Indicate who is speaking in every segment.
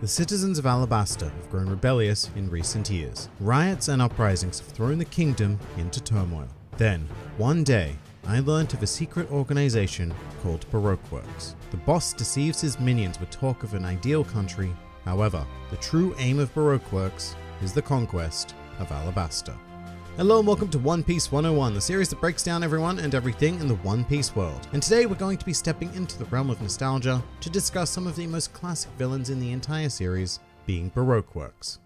Speaker 1: The citizens of Alabasta have grown rebellious in recent years. Riots and uprisings have thrown the kingdom into turmoil. Then, one day, I learnt of a secret organization called Baroque Works. The boss deceives his minions with talk of an ideal country. However, the true aim of Baroque Works is the conquest of Alabasta. Hello and welcome to One Piece 101, the series that breaks down everyone and everything in the One Piece world. And today we're going to be stepping into the realm of nostalgia to discuss some of the most classic villains in the entire series, being Baroque Works.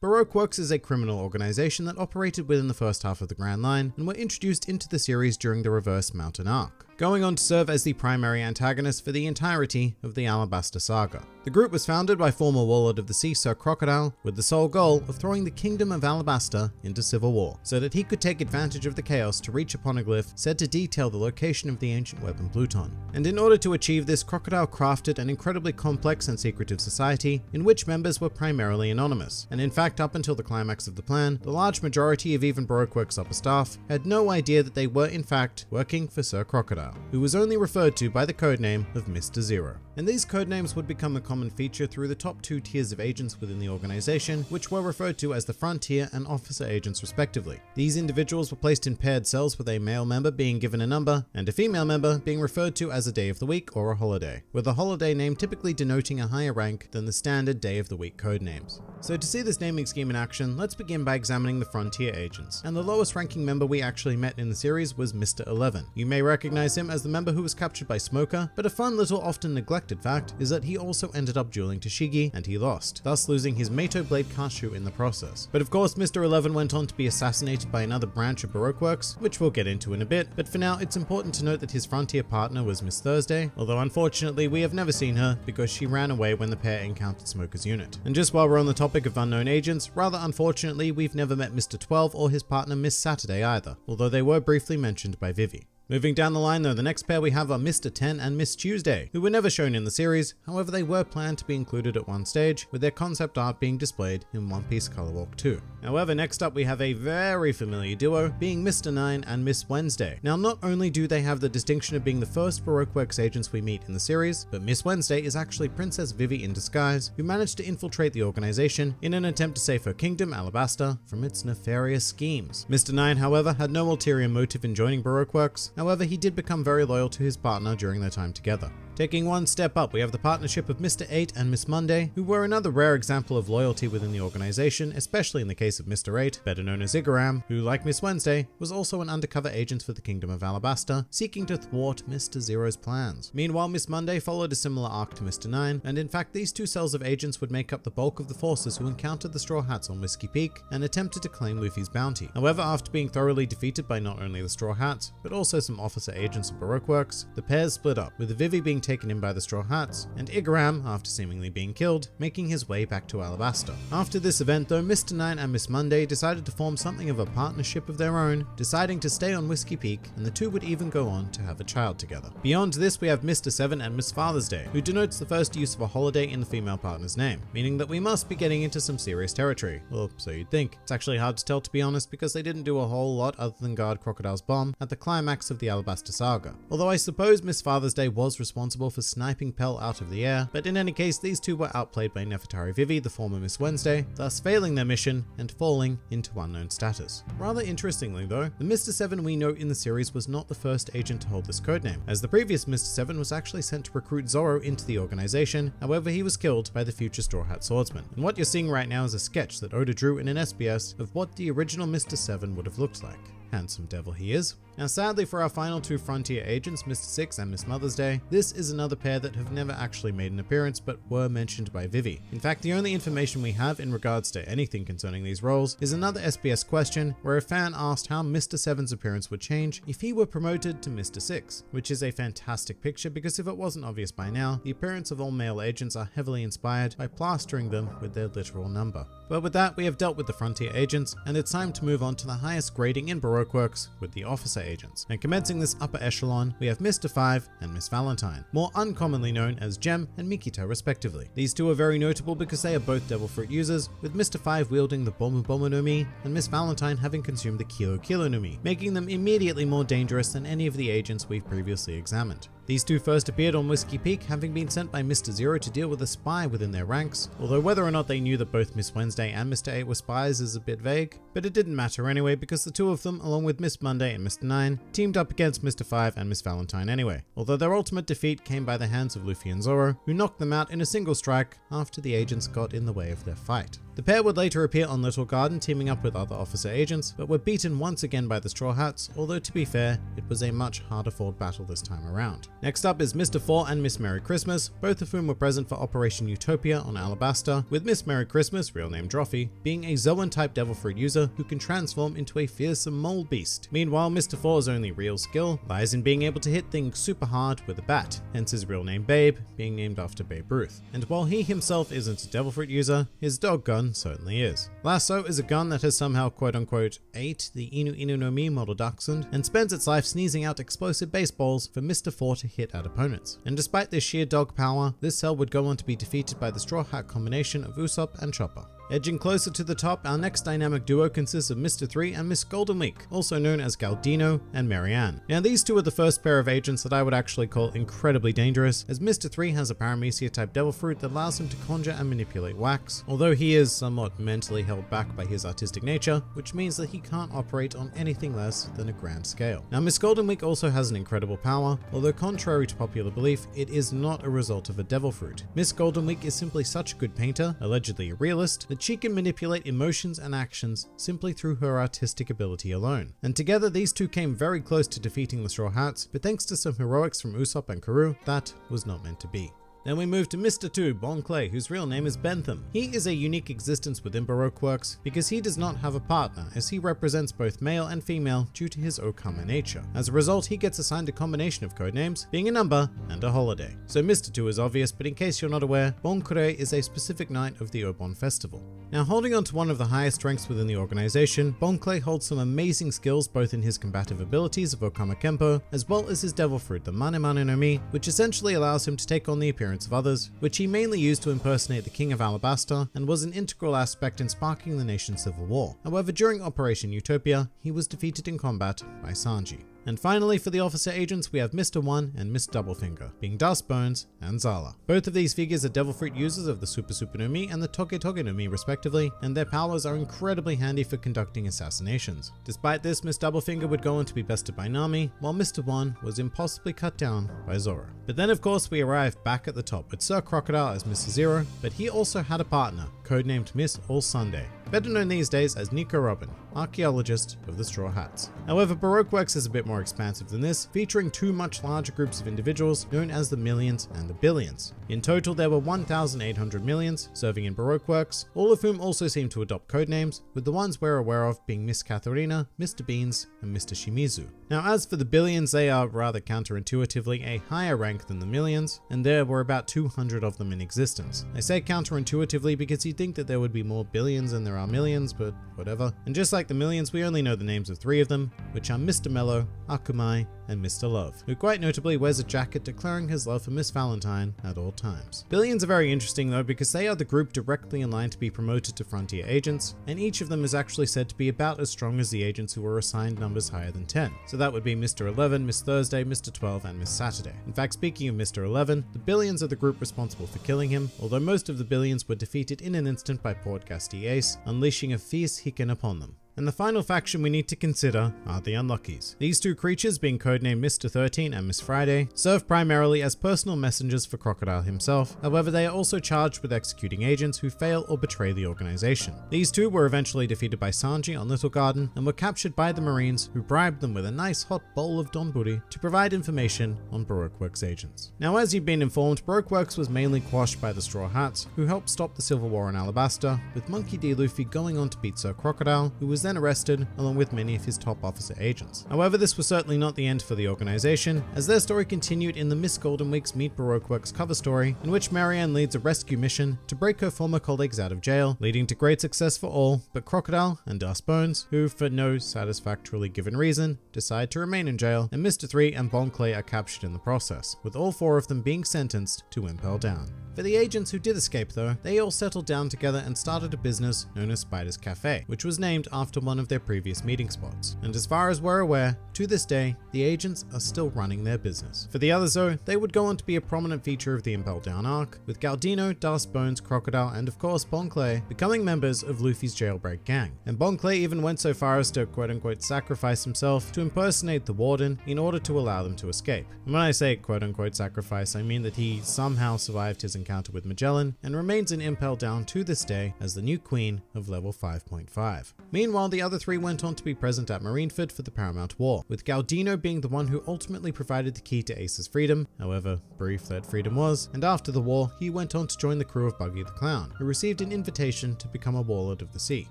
Speaker 1: Baroque Works is a criminal organization that operated within the first half of the Grand Line and were introduced into the series during the Reverse Mountain arc, going on to serve as the primary antagonist for the entirety of the Alabasta saga. The group was founded by former warlord of the sea Sir Crocodile with the sole goal of throwing the kingdom of Alabasta into civil war, so that he could take advantage of the chaos to reach a poneglyph said to detail the location of the ancient weapon Pluton. And in order to achieve this, Crocodile crafted an incredibly complex and secretive society in which members were primarily anonymous, and in fact up until the climax of the plan, the large majority of even Baroque Works' upper staff had no idea that they were in fact working for Sir Crocodile, who was only referred to by the codename of Mr. Zero. And these codenames would become a common feature through the top two tiers of agents within the organization, which were referred to as the Frontier and Officer agents respectively. These individuals were placed in paired cells with a male member being given a number and a female member being referred to as a day of the week or a holiday, with the holiday name typically denoting a higher rank than the standard day of the week codenames. So to see this naming scheme in action, let's begin by examining the Frontier agents. And the lowest ranking member we actually met in the series was Mr. 11. You may recognize him as the member who was captured by Smoker, but a fun little often neglected fact is that he also ended up dueling Tashigi and he lost, thus losing his Mato Blade Kashu in the process. But of course Mr. 11 went on to be assassinated by another branch of Baroque Works, which we'll get into in a bit, but for now it's important to note that his Frontier partner was Miss Thursday, although unfortunately we have never seen her because she ran away when the pair encountered Smoker's unit. And just while we're on the topic of unknown agents, rather unfortunately we've never met Mr. 12 or his partner Miss Saturday either, although they were briefly mentioned by Vivi. Moving down the line though, the next pair we have are Mr. 10 and Miss Tuesday, who were never shown in the series, however they were planned to be included at one stage, with their concept art being displayed in One Piece Color Walk 2. However, next up we have a very familiar duo, being Mr. 9 and Miss Wednesday. Now not only do they have the distinction of being the first Baroque Works agents we meet in the series, but Miss Wednesday is actually Princess Vivi in disguise, who managed to infiltrate the organization in an attempt to save her kingdom, Alabasta, from its nefarious schemes. Mr. 9, however, had no ulterior motive in joining Baroque Works. However, he did become very loyal to his partner during their time together. Taking one step up, we have the partnership of Mr. 8 and Miss Monday, who were another rare example of loyalty within the organization, especially in the case of Mr. 8, better known as Igaram, who, like Miss Wednesday, was also an undercover agent for the Kingdom of Alabasta, seeking to thwart Mr. Zero's plans. Meanwhile, Miss Monday followed a similar arc to Mr. 9, and in fact these two cells of agents would make up the bulk of the forces who encountered the Straw Hats on Whiskey Peak and attempted to claim Luffy's bounty. However, after being thoroughly defeated by not only the Straw Hats, but also some officer agents of Baroque Works, the pairs split up, with Vivi being taken in by the Straw Hats, and Igaram, after seemingly being killed, making his way back to Alabasta. After this event though, Mr. 9 and Miss Monday decided to form something of a partnership of their own, deciding to stay on Whiskey Peak, and the two would even go on to have a child together. Beyond this, we have Mr. 7 and Miss Father's Day, who denotes the first use of a holiday in the female partner's name, meaning that we must be getting into some serious territory. Well, so you'd think. It's actually hard to tell, to be honest, because they didn't do a whole lot other than guard Crocodile's bomb at the climax of the Alabasta saga. Although I suppose Miss Father's Day was responsible for sniping Pell out of the air, but in any case these two were outplayed by Nefertari Vivi, the former Miss Wednesday, thus failing their mission and falling into unknown status. Rather interestingly though, the Mr. 7 we know in the series was not the first agent to hold this codename, as the previous Mr. 7 was actually sent to recruit Zoro into the organization. However, he was killed by the future Straw Hat swordsman. And what you're seeing right now is a sketch that Oda drew in an SBS of what the original Mr. 7 would have looked like. Handsome devil he is. Now sadly for our final two Frontier agents, Mr. 6 and Miss Mother's Day, this is another pair that have never actually made an appearance but were mentioned by Vivi. In fact, the only information we have in regards to anything concerning these roles is another SBS question where a fan asked how Mr. 7's appearance would change if he were promoted to Mr. 6, which is a fantastic picture because if it wasn't obvious by now, the appearance of all male agents are heavily inspired by plastering them with their literal number. But with that, we have dealt with the Frontier agents, and it's time to move on to the highest grading in Baroque Works with the Officer agents. And commencing this upper echelon, we have Mr. 5 and Miss Valentine, more uncommonly known as Gem and Mikito respectively. These two are very notable because they are both Devil Fruit users, with Mr. 5 wielding the Bomu Bomu no Mi and Miss Valentine having consumed the Kilo Kilo no Mi, making them immediately more dangerous than any of the agents we've previously examined. These two first appeared on Whiskey Peak, having been sent by Mr. Zero to deal with a spy within their ranks, although whether or not they knew that both Miss Wednesday and Mr. 8 were spies is a bit vague, but it didn't matter anyway because the two of them, along with Miss Monday and Mr. 9, teamed up against Mr. 5 and Miss Valentine anyway, although their ultimate defeat came by the hands of Luffy and Zoro, who knocked them out in a single strike after the agents got in the way of their fight. The pair would later appear on Little Garden teaming up with other officer agents, but were beaten once again by the Straw Hats, although to be fair, it was a much harder fought battle this time around. Next up is Mr. 4 and Miss Merry Christmas, both of whom were present for Operation Utopia on Alabasta, with Miss Merry Christmas, real name Drophy, being a Zoan-type devil fruit user who can transform into a fearsome mole beast. Meanwhile, Mr. 4's only real skill lies in being able to hit things super hard with a bat, hence his real name Babe, being named after Babe Ruth. And while he himself isn't a devil fruit user, his dog gun certainly is. Lasso is a gun that has somehow quote-unquote ate the Inu Inu no Mi model dachshund and spends its life sneezing out explosive baseballs for Mr. 4 to hit at opponents. And despite this sheer dog power, this cell would go on to be defeated by the Straw Hat combination of Usopp and Chopper. Edging closer to the top, our next dynamic duo consists of Mr. 3 and Miss Golden Week, also known as Galdino and Marianne. Now these two are the first pair of agents that I would actually call incredibly dangerous, as Mr. 3 has a Paramecia type devil fruit that allows him to conjure and manipulate wax, although he is somewhat mentally held back by his artistic nature, which means that he can't operate on anything less than a grand scale. Now Miss Golden Week also has an incredible power, although contrary to popular belief, it is not a result of a devil fruit. Miss Golden Week is simply such a good painter, allegedly a realist, that she can manipulate emotions and actions simply through her artistic ability alone. And together these two came very close to defeating the Straw Hats, but thanks to some heroics from Usopp and Karoo, that was not meant to be. Then we move to Mr. 2, Bon Clay, whose real name is Bentham. He is a unique existence within Baroque works because he does not have a partner, as he represents both male and female due to his Okama nature. As a result, he gets assigned a combination of codenames, being a number and a holiday. So Mr. 2 is obvious, but in case you're not aware, Bon Clay is a specific night of the Obon festival. Now holding on to one of the highest strengths within the organization, Bon Clay holds some amazing skills both in his combative abilities of Okama Kempo, as well as his devil fruit, the Mane Mane no Mi, which essentially allows him to take on the appearance of others, which he mainly used to impersonate the King of Alabasta and was an integral aspect in sparking the nation's civil war. However, during Operation Utopia, he was defeated in combat by Sanji. And finally, for the officer agents, we have Mr. 1 and Miss Doublefinger, being Dust Bones and Zala. Both of these figures are devil fruit users of the Super Super no Mi and the Toge Toge no Mi respectively, and their powers are incredibly handy for conducting assassinations. Despite this, Miss Doublefinger would go on to be bested by Nami, while Mr. 1 was impossibly cut down by Zoro. But then of course we arrive back at the top with Sir Crocodile as Mr. Zero, but he also had a partner, codenamed Miss All Sunday, better known these days as Nico Robin, archaeologist of the Straw Hats. However, Baroque Works is a bit more expansive than this, featuring two much larger groups of individuals known as the Millions and the Billions. In total, there were 1,800 Millions serving in Baroque Works, all of whom also seem to adopt codenames, with the ones we're aware of being Miss Katharina, Mr. Beans, and Mr. Shimizu. Now, as for the Billions, they are rather counterintuitively a higher rank than the Millions, and there were about 200 of them in existence. I say counterintuitively because you'd think that there would be more Billions than there are Millions, but whatever. And just like the Millions, we only know the names of three of them, which are Mr. Mellow, Akumai, and Mr. Love, who quite notably wears a jacket declaring his love for Miss Valentine at all times. Billions are very interesting though because they are the group directly in line to be promoted to Frontier agents, and each of them is actually said to be about as strong as the agents who were assigned numbers higher than 10. So that would be Mr. 11, Miss Thursday, Mr. 12, and Miss Saturday. In fact, speaking of Mr. 11, the Billions are the group responsible for killing him, although most of the Billions were defeated in an instant by Port Gasti Ace, unleashing a fierce Hicken upon them. And the final faction we need to consider are the Unluckies. These two creatures, being codenamed Mr. 13 and Miss Friday, serve primarily as personal messengers for Crocodile himself. However, they are also charged with executing agents who fail or betray the organization. These two were eventually defeated by Sanji on Little Garden and were captured by the Marines, who bribed them with a nice hot bowl of donburi to provide information on Baroque Works agents. Now, as you've been informed, Baroque Works was mainly quashed by the Straw Hats, who helped stop the Civil War in Alabasta, with Monkey D. Luffy going on to beat Sir Crocodile, who was then arrested along with many of his top officer agents. However, this was certainly not the end for the organization, as their story continued in the Miss Golden Week's Meet Baroque Works cover story, in which Marianne leads a rescue mission to break her former colleagues out of jail, leading to great success for all but Crocodile and Dust Bones, who for no satisfactorily given reason decide to remain in jail, and Mr. 3 and Bon Clay are captured in the process, with all four of them being sentenced to Impel Down. For the agents who did escape though, they all settled down together and started a business known as Spider's Cafe, which was named after one of their previous meeting spots. And as far as we're aware, to this day, the agents are still running their business. For the others though, they would go on to be a prominent feature of the Impel Down arc, with Galdino, Dust, Bones, Crocodile, and of course Bon Clay becoming members of Luffy's jailbreak gang. And Bon Clay even went so far as to quote-unquote sacrifice himself to impersonate the warden in order to allow them to escape. And when I say quote-unquote sacrifice, I mean that he somehow survived his encounter with Magellan and remains in Impel Down to this day as the new queen of level 5.5. Meanwhile, the other three went on to be present at Marineford for the Paramount War, with Galdino being the one who ultimately provided the key to Ace's freedom, however brief that freedom was, and after the war, he went on to join the crew of Buggy the Clown, who received an invitation to become a warlord of the sea.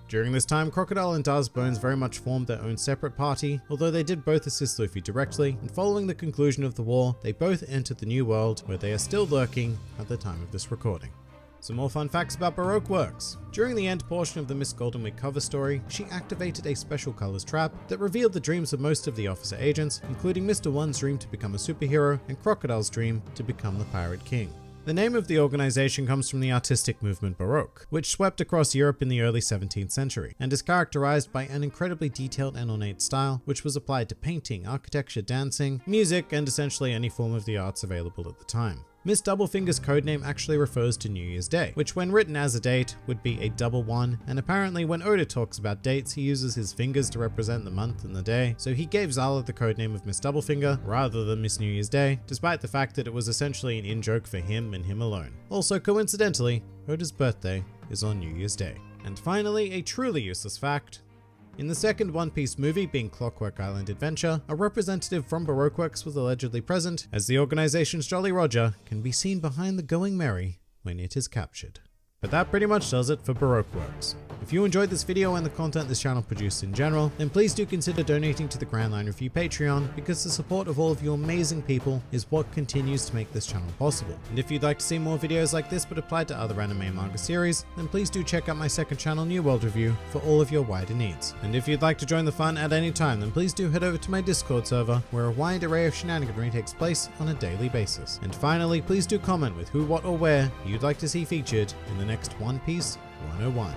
Speaker 1: During this time, Crocodile and Daz Bones very much formed their own separate party, although they did both assist Luffy directly, and following the conclusion of the war, they both entered the New World, where they are still lurking at the time of this recording. Some more fun facts about Baroque works. During the end portion of the Miss Golden Week cover story, she activated a special colors trap that revealed the dreams of most of the officer agents, including Mr. One's dream to become a superhero and Crocodile's dream to become the Pirate King. The name of the organization comes from the artistic movement Baroque, which swept across Europe in the early 17th century, and is characterized by an incredibly detailed and ornate style, which was applied to painting, architecture, dancing, music, and essentially any form of the arts available at the time. Miss Doublefinger's codename actually refers to New Year's Day, which when written as a date would be a double one, and apparently when Oda talks about dates he uses his fingers to represent the month and the day, so he gave Zala the codename of Miss Doublefinger rather than Miss New Year's Day, despite the fact that it was essentially an in-joke for him and him alone. Also coincidentally, Oda's birthday is on New Year's Day. And finally, a truly useless fact. In the second One Piece movie, being Clockwork Island Adventure, a representative from Baroque Works was allegedly present, as the organization's Jolly Roger can be seen behind the Going Merry when it is captured. But that pretty much does it for Baroque Works. If you enjoyed this video and the content this channel produced in general, then please do consider donating to the Grand Line Review Patreon, because the support of all of you amazing people is what continues to make this channel possible. And if you'd like to see more videos like this but applied to other anime and manga series, then please do check out my second channel, New World Review, for all of your wider needs. And if you'd like to join the fun at any time, then please do head over to my Discord server, where a wide array of shenaniganry takes place on a daily basis. And finally, please do comment with who, what, or where you'd like to see featured in the next One Piece 101.